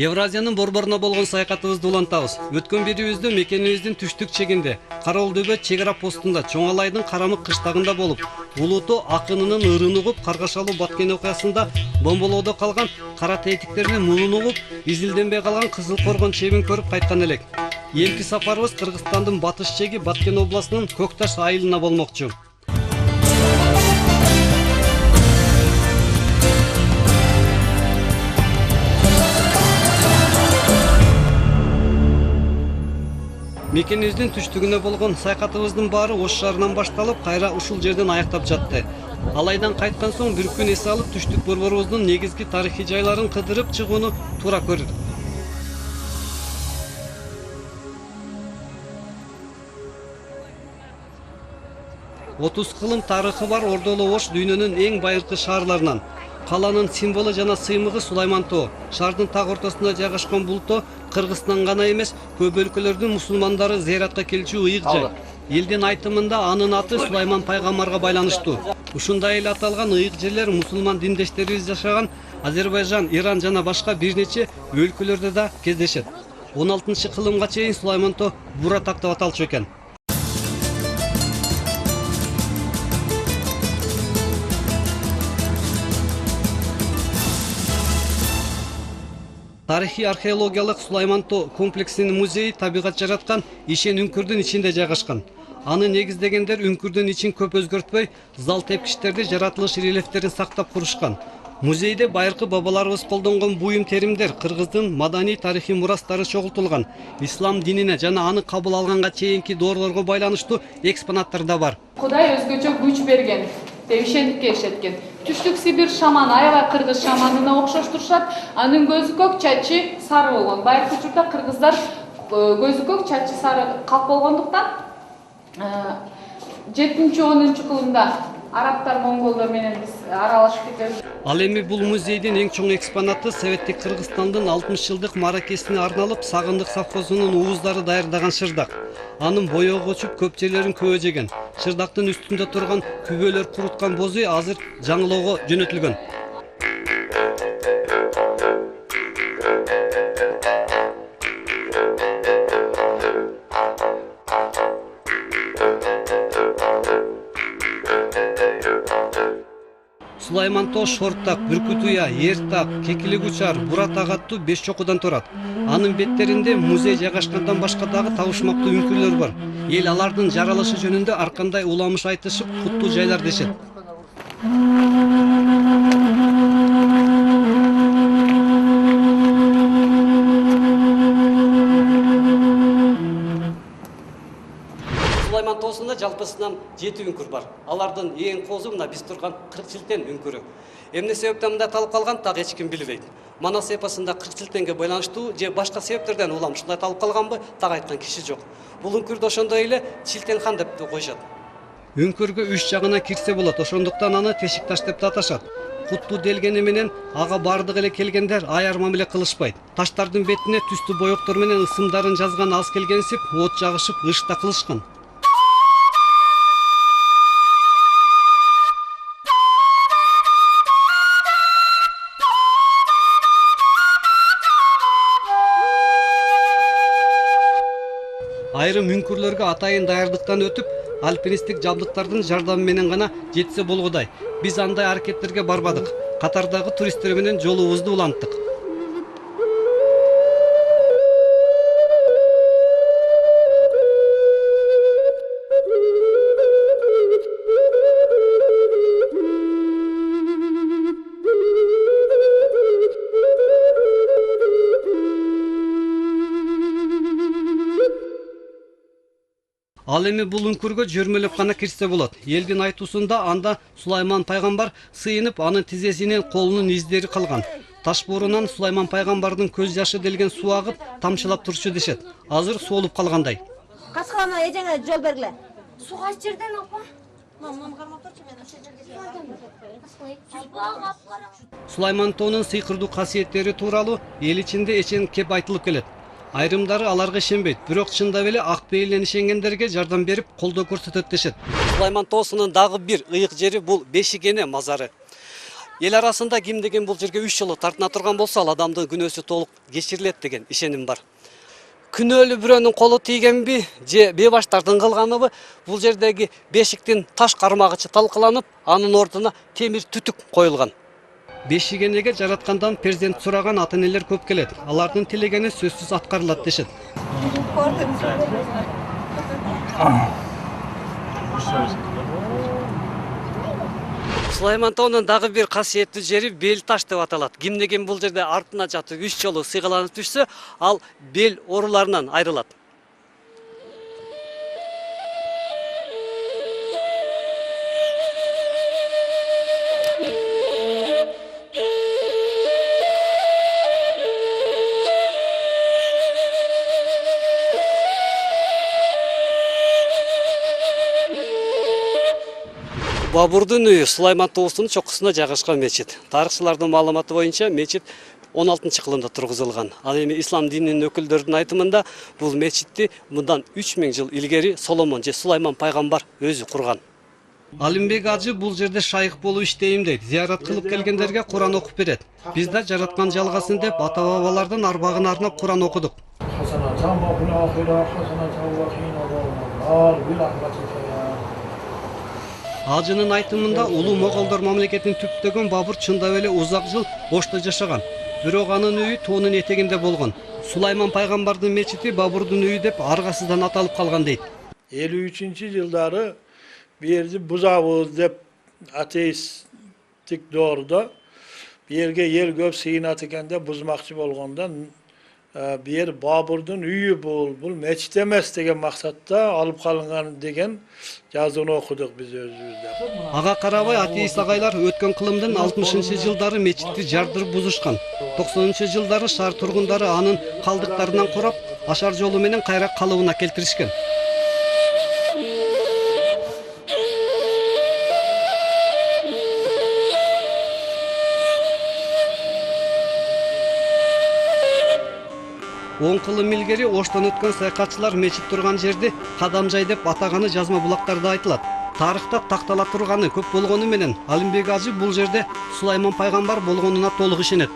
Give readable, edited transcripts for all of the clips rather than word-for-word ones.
Евразиянын борборуна болгон саякатыбызды улантабыз. Өткөн берүүбүздө мекенибиздин түштүк чегинде Кароол дөбөт чек ара постунда Чоң Алайдын Карамык кыштагында болуп, Улуутоо акынынын ырын угуп каргашалуу баткен окуясында бомболоодо калган кара тетиктеринин муңун угуп, изилденбей калган Кызыл Коргон чебин көрүп кайткан элек. Эмки сапарыбыз Кыргызстандын батыш чеги Баткен областынын Көкташ айылына болмокчу. Мекенибиздин түштүгүнө болгон саякатыбыздын баары Ош шаарынан башталып, кайра ушул жерден аяктап жатты. Алайдан кайткан соң бир күн эс алып, түштүк борборубуздун негизги тарыхый жайларын кыдырып чыгууну туура көрдүк. 30 кылым тарыхы бар Ордоло Ош дүйнөнүн эң байыркы шаарларынан. Каланын символу жана сыймыгы Сулайман тоо. Шаардын так ортосунда жайгашкан бул тоо Кыргызстан гана эмес, көп өлкөлөрдүн мусулмандары зыяратка келчү ыйык жай. Элдин айтымында анын аты Сулайман пайгамбарга байланыштуу. Ушундай эле аталган ыйык жерлер мусулман диндештерибиз жашаган Азербайжан, Иран жана башка бир нече өлкөлөрдө да кездешет. 16-кылымга чейин Сулайман тоо Буратак деп аталчу экен. Тарихи археологиялык Сулайман тоо комплексинин музейи табигат жараткан ишен үңкүрдүн ичинде жайгашкан. Аны негиздегендер үңкүрдүн ичин көп өзгөртпөй, зал тепкичтерди, жаратылыш рельефтерин сактап курушкан. Музейде байыркы бабаларыбыз колдонгон буюм теримдер, кыргыздын маданий тарыхый мурастары чогултулган. Ислам динине жана аны кабыл алганга чейинки доорлорго байланыштуу экспонаттар да бар. Кудай өзгөчө күч берген, ишендикке ишеткен. Түштүк Сибир шаманы аябай кыргыз шаманына окшоштурушат. Анын көзү көк, чачы сары болгон. Байыркы учурда кыргыздар көзү көк, чачы сары калп болгондуктан 7-10 кылымда арабтар, монголдор менен биз аралашып кетебиз. Ал эми бул музейдин эң чоң экспонаты Советтик Кыргызстандын 60 жылдык маракесине арналып Сагындык совхозунун ууздары даярдаган шырдак. Анын боёгу өчүп көп жерлерин көбө жеген. Шырдактын үстүндө турган күбөлөр куруткан бозуй азыр жаңылоого жөнөтүлгөн. Сулайман тоо Шорттак, Бүркүт уя, Эртак, Кекилик учар, Буратак аттуу 5 чокудан турат. Анын беттеринде музей жайгашкандан башка дагы табышмактуу үңкүрлөр бар. Эл алардын жаралышы жөнүндө ар кандай уламыш айтышып, куттуу жайлар дешет. Сулайман тоосунда жалпысынан 7 үңкүр бар. Алардын эң коозу мына биз турган 40 жылтен үңкүрү. Эмне себептен мындай талып калган так эч ким билбейт. Манас эпосунда 40 жылтенге байланыштуу же башка себептерден улам ушундай талып калганбы, так айткан киши жок. Бул үңкүрдү ошондой эле Чилтен хан деп коюшат. Үңкүргө 3 жагына кирсе болот, ошондуктан аны Тешик таш деп аташат. Куттуу делгени менен ага бардык эле келгендер аяр мамиле кылышпайт. Таштардын бетине түстүү боектор менен ысымдарын жазган аз келгенсип, от жагышып, ышта кылышкан. Айрым үңкүрлөргө атайын даярдыктан өтүп, альпинисттик жабдыктардын жардамы менен гана жетсе болгудай. Биз андай аракеттерге барбадык. Катардагы туристтер менен жолубузду уланттык. Ал эми бул үңкүргө жөрмөлөп гана кирсе болот. Элдин айтуусунда анда Сулайман пайгамбар сыйынып, анын тизесинен колунун издери калган. Таш боорунан Сулайман пайгамбардын көз жашы делген суу агып, тамчылап турчу дешет. Азыр соолуп калгандай. Качкана эжеңе жол бергиле. Суу кайсы жерден апа? Сулайман тоонун сыйкырдуу касиеттери тууралуу эл ичинде эчен кеп айтылып келет. Айрымдары аларга ишенбейт, бирок чындап эле ак пейилден ишенгендерге жардам берип, колдоо көрсөтөт дешет. Сулайман тоосунун дагы бир ыйык жери бул Бешигене мазары. Эл арасында ким деген бул жерге 3 жолу тартына турган болсо, ал адамдын күнөөсү толук кечирилет деген ишеним бар. Күнөөлүү бирөөнүн колу тийгенби же бейбаштардын кылганыбы, бул жердеги бешиктин таш кармагычы талкаланып, анын ордуна темир түтүк коюлган. Бешигенеге жараткандан перзент сураган ата-энелер көп келет. Алардын тилегени сөзсүз аткарылат дешет. Сулайман тоонун дагы бир касиеттүү жери бел таш деп аталат. Ким деген бул жерде артына жатып 3 жолу сыйгаланып түшсө, ал бел ооруларынан айрылат. Бабурдун үйү Сулайман тоосунун чокусуна жайгашкан мечит. Тарыхчылардын маалыматы боюнча мечит 16-кылымда тургузулган. Ал эми ислам дининин өкүлдөрүнүн айтымында бул мечитти мындан 3000 жыл илгери Соломон же Сулайман пайгамбар өзү курган. Алимбек ажы бул жерде шайык болуп иштейм дейт. Зыярат кылып келгендерге Куран окуп берет. Биз да жараткан жалгасын деп ата-бабалардын арбагын арнап Куран окудук. Ажынын айтымында улуу моголдор мамлекетин түптөгөн Бабур чындап эле узак жыл бошто жашаган. Бирок анын үйү тоонун этегинде болгон. Сулайман пайгамбардын мечити Бабурдун үйү деп аргасыздан аталып калган дейт. 53-жылдары берди бузабыз деп атеисттик доордо берге эл көп сыйынат экенде бузмакчы болгондон бер Бабурдун үйү бул мечит эмес деген максатта алып калынган деген жазууну окудук биз өзүбүздө. Ага карабай атеист агайлар өткөн кылымдын 60-жылдары мечитти жардырып бузушкан. 90-жылдары шаар тургундары анын калдыктарынан курап, ашар жолу менен кайра калыбына келтиришкен. Он кылым илгери Оштон өткөн саякатчылар мечит турган жерди Кадамжай деп атаганы жазма булактарда айтылат. Тарыхта тактала турганы көп болгону менен Алимбек ажы бул жерде Сулайман пайгамбар болгонуна толук ишенет.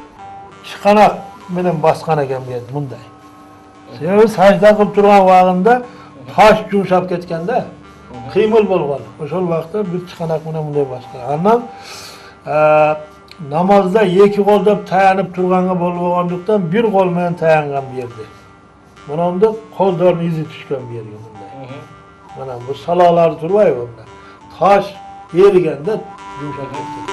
Чыканак менен баскан экен бу мындай. Себеби сажда кылып турган убагында таш жумшап кеткенде кыймыл болгон. Ошол убакта бир чыканак менен мындай баскан. Андан намазда эки колдоп таянып турганга болбогондуктан бир кол менен таянган берди. Мынанда колдордун изи түшкөн берди мындай. Мына бу салалар турбайбы мына. Таш эригенде жумшап кетти.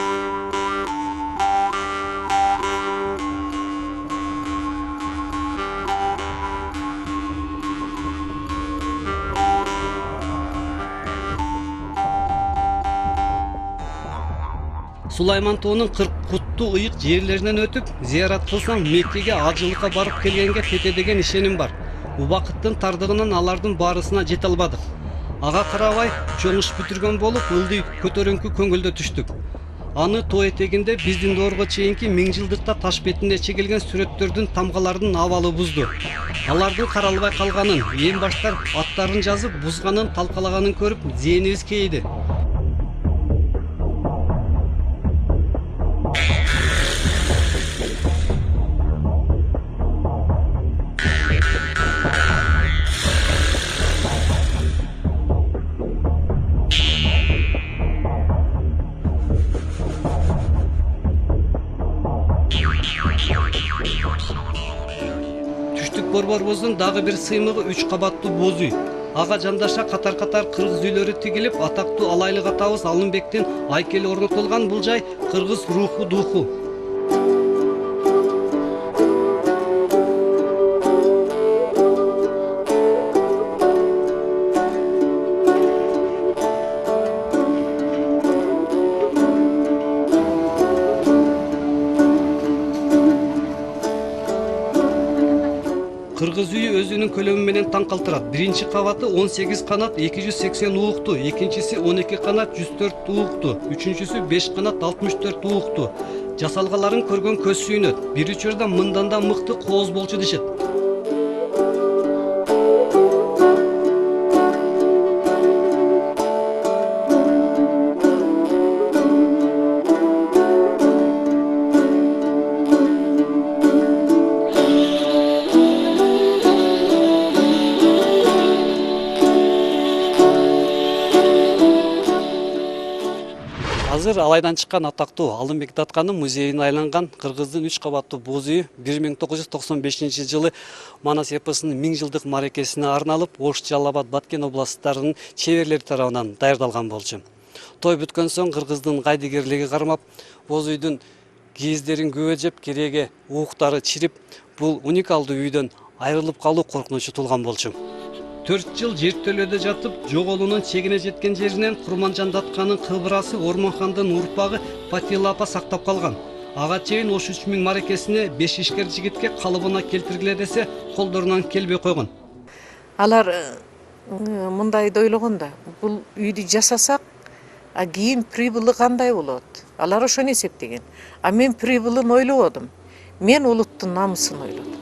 Сулайман тоонун 40 куттуу ыйык жерлеринен өтүп, зыярат кылсаң Меккеге ажылыкка барып келгенге тете деген ишеним бар. Убакыттын тардыгынан алардын баарысына жете албадык. Ага карабай чоң иш бүтүргөн болуп, ылдый көтөрүңкү көңүлдө түштүк. Аны тоо этегинде биздин доорго чейинки 1000 жылдыкта таш бетине чегилген сүрөттөрдүн тамгаларынын абалы бузду. Алардын каралбай калганын, эң баштар аттарын жазып, бузганын, талкалаганын көрүп, зээнибиз кейиди. Борборбоздун дагы бир сыймыгы 3 кабаттуу боз үй. Ага жандаша катар-катар кыргыз үйлөрү тигилип, атактуу алайлык атабыз Алымбектин айкели орнотулган бул жай кыргыз руху духу. Кыргыз үйү өзүнүн көлөмү менен таң калтырат. Биринчи кабаты 18 канат 280 уукту, экинчиси 12 канат 104 уукту, үчүнчүсү 5 канат 64 уукту. Жасалгаларын көргөн көз сүйүнөт. Бир учурда мындан да мыкты кооз болчу дешет. Азыр Алайдан чыккан атактуу Алымбек Датканын музейине айланган Кыргыздын 3 кабаттуу боз үйү 1995 жылы Манас эпосунун 1000 жылдык маракесине арналып Ош, Жалал Абад, Баткен областтарынын чеберлери тарабынан даярдалган болчу. Той бүткөн соң кыргыздын кайдыгерлиги кармап, боз үйдүн кийиздерин күбө жеп, кереге ууктары чирип, бул уникалдуу үйдөн айрылып калуу коркунучу тулган болчу. 4 жыл жертөлөдө жатып, жоголуунун чегине жеткен жеринен Курманжан Датканын кыбырасы Ормонхандын урпагы Патила апа сактап калган. Ага чейин Ош 3000 маракесине 5 ишкер жигитке калыбына келтиргиле десе, колдорунан келбей койгон. Алар мындай ойлогон да, бул үйдү жасасак, кийин прибылы кандай болот? Алар ошону эсептеген. А мен прибылын ойлободум. Мен улуттун намысын ойлодум.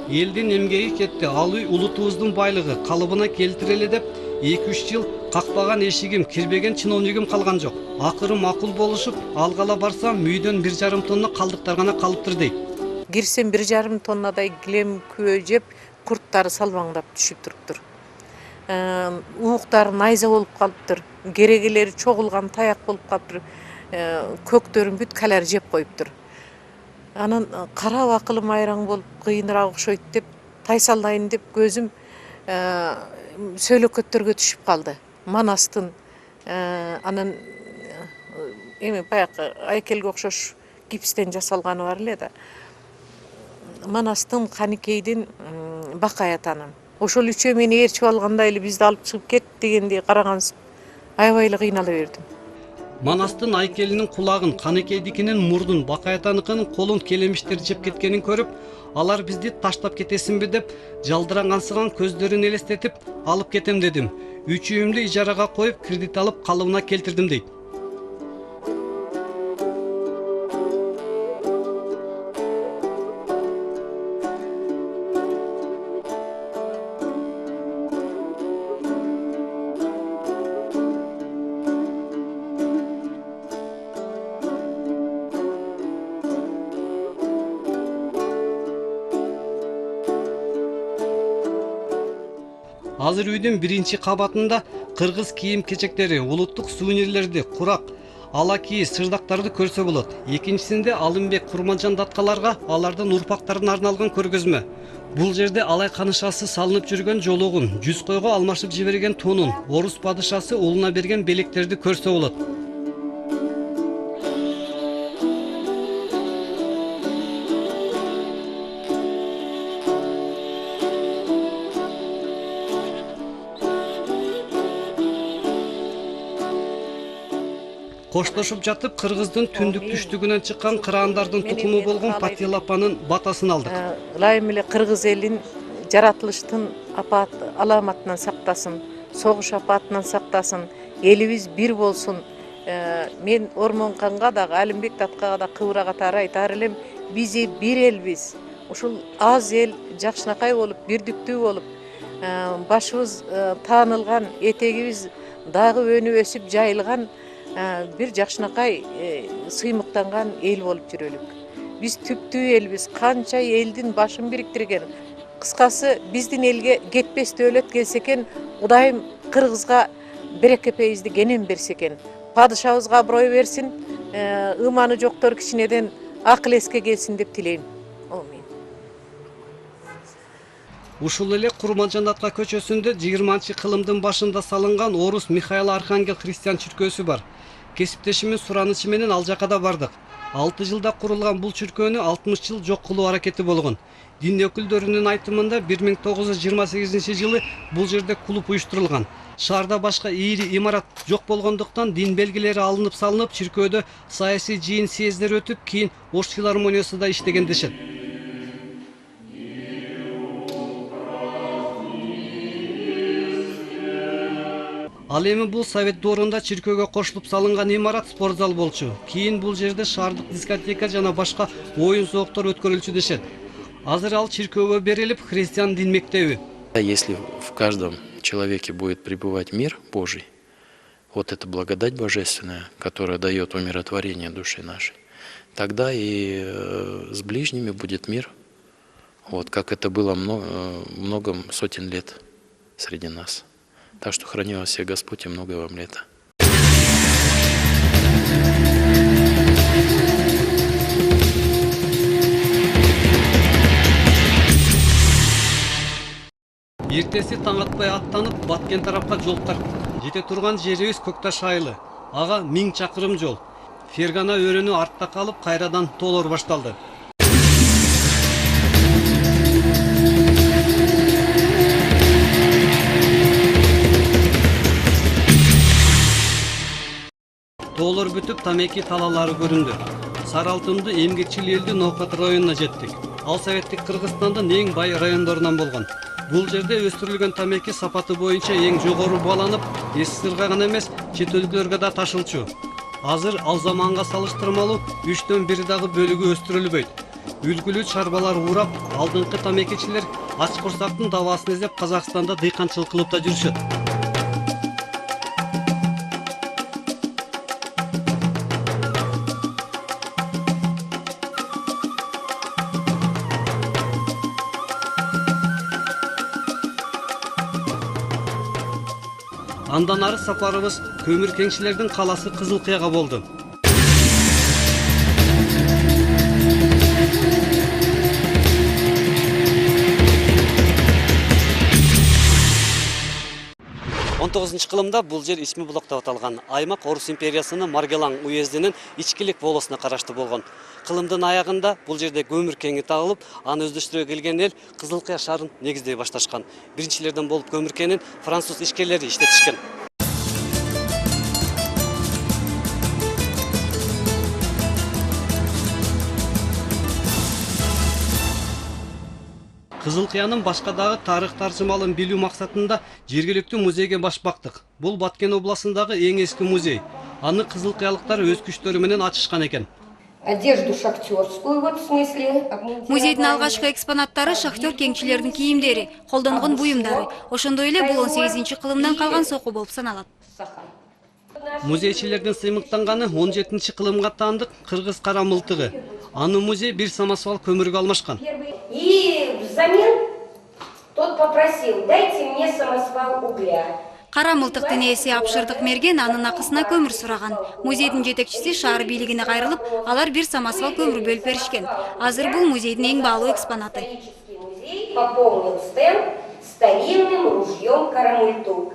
Элдин эмгеги кетти. Ал үй улутубуздун байлыгы, калыбына келтирели деп 2-3 жыл какпаган эшигим, кирбеген чиновнигим калган жок. Акыры макул болушуп, алгала барсам үйдөн 1,5 тонна калдыктар гана калыптыр дейт. Кирсем 1,5 тоннадай килем күбө жеп, курттары салбаңдап түшүп туруптур. Ууктары найза болуп калыптыр. Керегелери чогулган таяк болуп калыптыр. Көктөрүн бүт калар жеп коюптур. Анан карап акылым айраң болуп кыйыныраак окшойт деп тайсалдайын деп көзүм сөйлөкөттөргө түшүп калды. Манастын анан эми баягы айкелге окшош гипстен жасалганы бар эле да. Манастын Каникейдин Бакай атанын. Ошол үчөө мени ээрчип алгандай эле бизди алып чыгып кет дегенди карагансып аябай эле кыйнала бердим. Манастын айкелинин кулагын, Каникейдикинин мурдун, Бакай атаныкынын колун келемиштер жеп кеткенин көрүп, алар бизди таштап кетесинби деп, жалдыраңансыган көздөрүн элестетип, алып кетем дедим. 3 үйүмдү ижарага коюп, кредит алып калыбына келтирдим дейт. Азыр үйдүн 1-кабатында кыргыз кийим-кечектери, улуттук сувенирлерди, курак, ала кийиз, сырдактарды көрсө болот. Экинчисинде Алымбек Курманжан Даткаларга алардын урпактарына арналган көргөзмө. Бул жерде алай канышасы салынып жүргөн жолугун, 100 койго алмашып жиберген тонун, орус падышасы уулуна берген белектерди көрсө болот. Коштошуп жатып, кыргыздын түндүк түштүгүнөн чыккан кырандардын тукуму болгон Патила апанын батасын алдык. Ылайым эле кыргыз элин жаратылыштын апат аламатынан сактасын, согуш апатынан сактасын, элибиз бир болсун. Мен Ормонханга дагы, Алымбек Даткага да кыбыра катары айтар элем, биз бир элбиз. Ушул аз эл жакшынакай болуп, бирдиктүү болуп, башыбыз таанылган, этегибиз дагы өнүп өсүп жайылган бир жакшынакай сыймыктанган эл болуп жүрөлүк. Биз түптүү элбиз, канча элдин башын бириктирген. Кыскасы, биздин элге кетпес дөөлөт келсе экен, Кудайым кыргызга берекепейизди кенен берсе экен. Падышабызга аброй берсин, ыманы жоктор кичинеден акыл эске келсин деп тилейм. Ушул эле Курманжан Датка көчөсүндө 20-кылымдын башында салынган орус Михаил Архангел христиан чүркөөсү бар. Кесиптешимин суранычы менен ал жака да бардык. 6 жылда курулган бул чүркөөнү 60 жыл жок кылуу аракети болгон. Дин өкүлдөрүнүн айтымында 1928 жылы бул жерде клуб уюштурулган. Шаарда башка ийри имарат жок болгондуктан дин белгилери алынып салынып, чүркөөдө саясий жыйын съездер өтүп, кийин Ош филармониясы да иштеген дешет. Ал эми бул Совет доорунда чиркөөгө кошулуп салынган имарат спортзал болчу. Кийин бул жерде шаардык дискотека жана башка оюн зооктор өткөрүлчү дешет. Азыр ал чиркөөгө берилип, христиан дин мектеби. Если в каждом человеке будет пребывать мир Божий, вот эта благодать божественная, которая дает умиротворение души нашей, тогда и с ближними будет мир, вот как это было много сотен лет среди нас. Так что храни вас всех Господь и многое вам лета. эртеси таң атпай аттанып Баткен тарапка жол тартты. Жете турган жерибиз Көкташ айылы. Ага 1000 чакырым жол. Фергана өрөнү артта калып, кайрадан тоолор башталды. Тоолор бүтүп, тамеки талалары көрүндү. Сары алтынды эмгекчил элдин Ноокат районуна жеттик. Ал советтик Кыргызстандын эң бай райондорунан болгон. Бул жерде өстүрүлгөн тамеки сапаты боюнча эң жогору бааланып, СССРга гана эмес, чет өлкөлөргө да ташылчу. Азыр ал заманга салыштырмалуу 3төн 1 дагы бөлүгү өстүрүлбөйт. Үлгүлүү чарбалар урап, алдыңкы тамекичилер ач курсактын дабасын издеп Казакстанда дыйканчылык кылып да жүрүшөт. Андан ары сапарыбыз көмүр кеңчилердин каласы Кызылкыяга болду. Кылымда бул жер Исми Булак деп аталган. Аймак Орус империясынын Маргелан уездинин Ичкилик болосуна караштуу болгон. Кылымдын аягында бул жерде көмүр кеңи табылып, аны өздөштүрө келген эл Кызылкыя шаарын негиздей башташкан. Биринчилерден болуп көмүр кенин француз ишкерлери иштетишкен. Кызылкыянын башка дагы тарых таржымалын билүү максатында жергиликтүү музейге баш бактык. Бул Баткен областындагы эң эски музей. Аны кызылкыялыктар өз күчтөрү менен ачышкан экен. Одежду шахтерскую, вот в смысле. Музейдин алгачкы экспонаттары шахтер кеңчилердин кийимдери, колдонгон буюмдары. Ошондой эле бул 18-кылымдан калган соку болуп саналат. Музейчилердин сыймыктанганы 17-кылымга таандык кыргыз кара мылтыгы. Аны музей бир самосвал көмүргө алмашкан. И взамен тот попросил: дайте мне самосвал угля. Кара мылтыктын ээси Апшырдык мерген анын акысына көмүр сураган. Музейдин жетекчиси шаар бийлигине кайрылып, алар бир самосвал көмүр бөлүп беришкен. Азыр бул музейдин эң баалуу экспонаты. Музей пополнил стенд старинным ружьем Карамультук,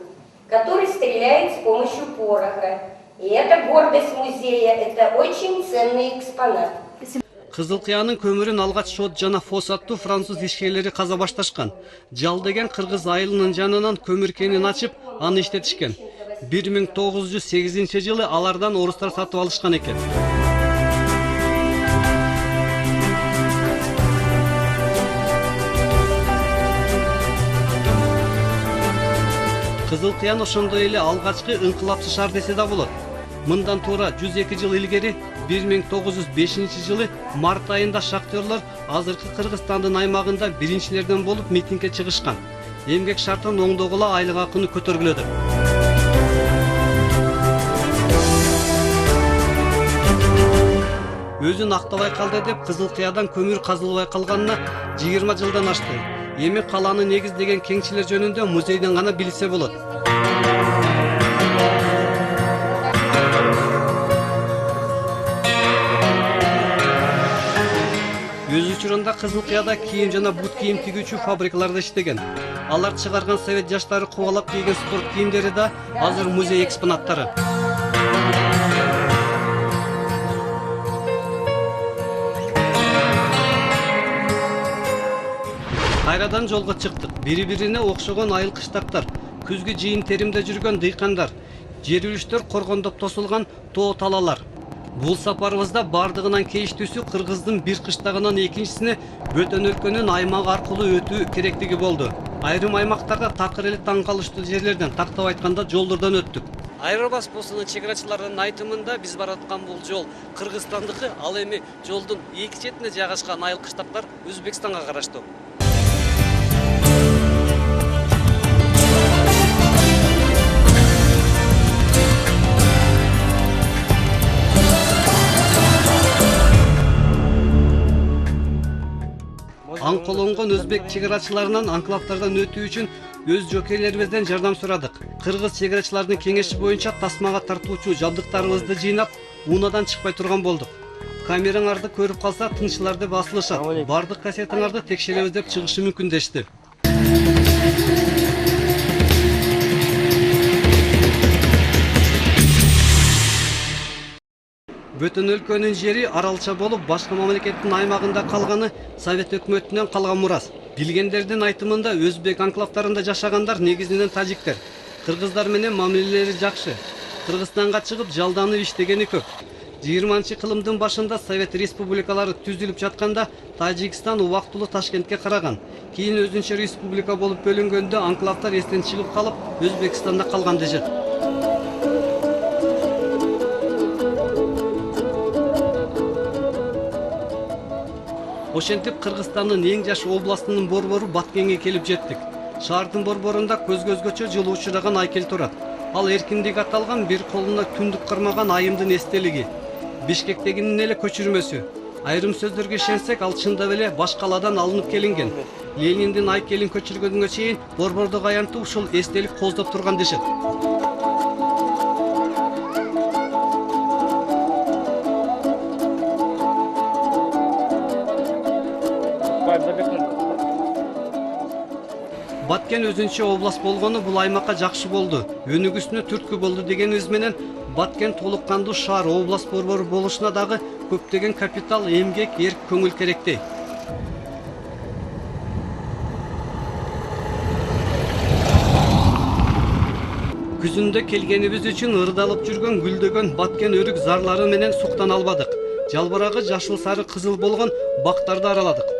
который стреляет с помощью пороха. И это гордость музея, это очень ценный экспонат. Кызылкыянын көмүрүн алгач Шот жана Фос аттуу француз ишкерлери каза башташкан. Жал деген кыргыз айылынын жанынан көмүр кенин ачып, аны иштетишкен. 1908-жылы алардан орустар сатып алышкан экен. Кызылкыян ошондой эле алгачкы ыңкылапчы шаар десе да болот. Мындан туура 102 жыл илгери 1905 жылы март айында шахтерлор азыркы Кыргызстандын аймагында биринчилерден болуп митингге чыгышкан. Эмгек шартын оңдогула айлык акыны көтөргүлөдү. Өзүн актабай калды деп Кызылкыядан көмүр казылбай калганына 20 жылдан ашты. Эми каланы негиздеген кеңчилер жөнүндө музейден гана билсе болот. Өз учурунда Кызылкыяда кийим жана бут кийим тигүүчү фабрикаларда иштеген. Алар чыгарган совет жаштары кубалап кийген спорт кийимдери да азыр музей экспонаттары. Кайрадан жолго чыктык. Бири-бирине окшогон айыл кыштактар, күзгү жыйын теримде жүргөн дыйкандар, жер үлүштөр коргондоп тосулган тоо талалар. Бул сапарыбызда бардыгынан кейиштүүсү Кыргыздын бир кыштагынан экинчисине бөтөн өлкөнүн аймагы аркылуу өтүү керектиги болду. Айрым аймактарда такыр эле таң калыштуу жерлерден, тактап айтканда жолдордон өттүк. Айырбас постунун чеграчыларынын айтымында биз бараткан бул жол Кыргызстандыкы, ал эми жолдун эки четине жайгашкан айыл кыштактар Өзбекстанга караштуу. Анколонгон өзбек чеграчыларынан анклавтардан өтүү үчүн өз жокейлерибизден жардам сурадык. Кыргыз чеграчылардын кеңеши боюнча тасмага тартуучу жабдыктарыбызды жыйнап, унаадан чыкпай турган болдук. Камераңарды көрүп калса тынчыларды басылышат. Бардык кассетаңарды текшеребиз деп чыгышы мүмкүн дешти. Бөтөн өлкөнүн жери аралча болуп, башка мамлекеттин аймагында калганы Совет өкмөтүнөн калган мурас. Билгендердин айтымында өзбек анклавтарында жашагандар негизинен тажиктер. Кыргыздар менен мамилелери жакшы. Кыргызстанга чыгып жалданып иштегени көп. 20-кылымдын башында Совет республикалары түзүлүп жатканда Тажикстан убактылуу Ташкентке караган. Кийин өзүнчө республика болуп бөлүнгөндө анклавтар эстен чыгып калып, Өзбекстанда калган дешет. Ошентип Кыргызстандын эң жаш областынын борбору Баткенге келип жеттик. Шаардын борборунда көзгө-өзгөчө жылуу учураган айкел турат. Ал эркиндик аталган бир колуна түндүк кырмаган айымдын эстелиги. Бишкектегинин эле көчүрмөсү. Айрым сөздөргө ишенсек, ал чындап эле баш калаадан алынып келинген. Лениндин айкелин көчүргөнгө чейин борбордук аянтып ушул эстелик кооздоп турган дешет. Баткен өзүнчө област болгону бул аймакка жакшы болду. Өнүгүүсүнө түрткү болду дегенибиз менен Баткен толук кандуу шаар област борбору болушуна дагы көптөгөн капитал, эмгек, эрк, көңүл керектей. Күзүндө келгенибиз үчүн ырдалып жүргөн гүлдөгөн Баткен өрүк зарлары менен суктана албадык. Жалбырагы жашыл, сары, кызыл болгон бактарды араладык.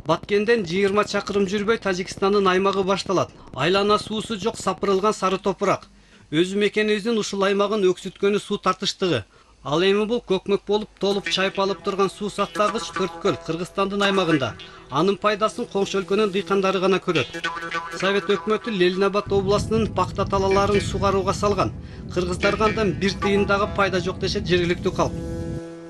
Баткенден 20 чакырым жүрбөй Тажикстандын аймагы башталат. Айлана суусу жок сапырылган сары топурак. Өзү мекенибиздин ушул аймагын өксүткөнү суу тартыштыгы. Ал эми бул көкмөк болуп, толуп чайпалып турган суу сактагыч Төрткөл Кыргызстандын аймагында. Анын пайдасын коңшу өлкөнүн дыйкандары гана көрөт. Совет өкмөтү Ленинабад областынын пакта талаларын сугарууга салган. Кыргыздарга андан бир тыйын дагы пайда жок дешет жергиликтүү калк.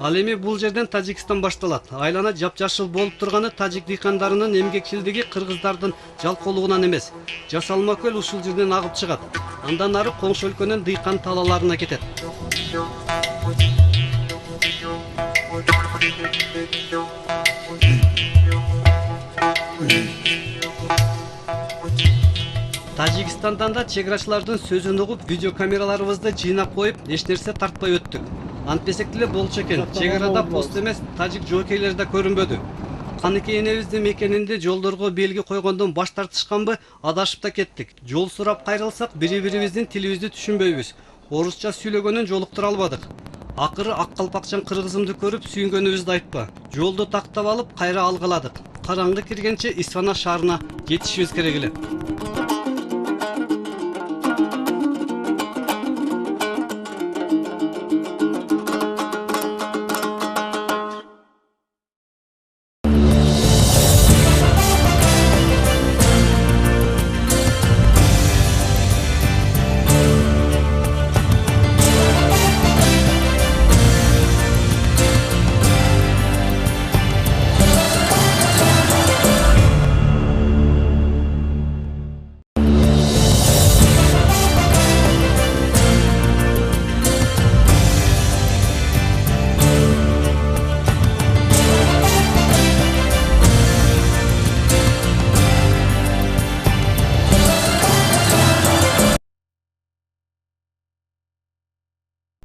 Ал эми бул жерден Тажикстан башталат. Айлана жапжашыл болуп турганы тажик дыйкандарынын эмгекчилдиги кыргыздардын жалкоолугунан эмес. Жасалма көл ушул жерден агып чыгат. Андан ары коңшу өлкөнүн дыйкан талаларына кетет. Тажикстандан да чеграчылардын сөзүн угуп, видеокамераларыбызды жыйнап коюп, эч нерсе тартпай өттүк. Антпесек деле болчу экен. Чеграда пост эмес, тажик жокейлер да көрүнбөдү. Каныкей энебиздин мекенинде жолдорго белги койгондон баш тартышканбы, адашып да кеттик. Жол сурап кайрылсак, бири-бирибиздин тилибизди түшүнбөйбүз. Орусча сүйлөгөнүн жолуктура албадык. Акыры ак калпакчан кыргызымды көрүп сүйүнгөнүбүздү айтпа. Жолду тактап алып, кайра алгаладык. Караңгы киргенче Исфана шаарына жетишибиз керек эле.